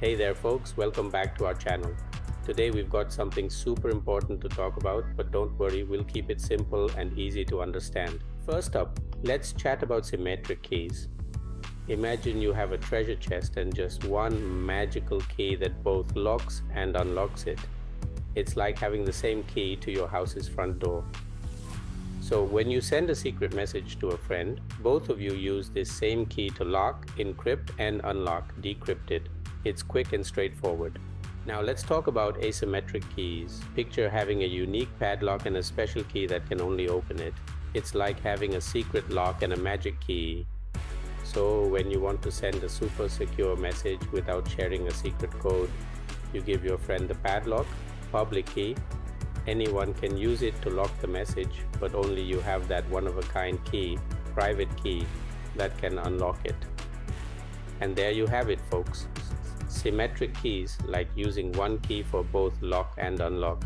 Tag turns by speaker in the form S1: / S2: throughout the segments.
S1: Hey there folks, welcome back to our channel. Today we've got something super important to talk about, but don't worry, we'll keep it simple and easy to understand. First up, let's chat about symmetric keys. Imagine you have a treasure chest and just one magical key that both locks and unlocks it. It's like having the same key to your house's front door. So when you send a secret message to a friend, both of you use this same key to lock, encrypt, and unlock, decrypt it. It's quick and straightforward. Now let's talk about asymmetric keys. Picture having a unique padlock and a special key that can only open it. It's like having a secret lock and a magic key. So when you want to send a super secure message without sharing a secret code, you give your friend the padlock, public key. Anyone can use it to lock the message, but only you have that one-of-a-kind key, private key, that can unlock it. And there you have it, folks. Symmetric keys, like using one key for both lock and unlock,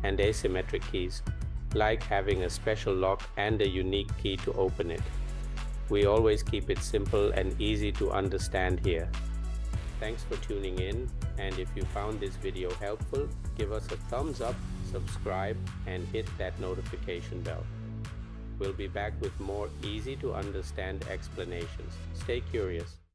S1: and asymmetric keys, like having a special lock and a unique key to open it. We always keep it simple and easy to understand here. Thanks for tuning in, and if you found this video helpful, give us a thumbs up, subscribe, and hit that notification bell. We'll be back with more easy to understand explanations. Stay curious.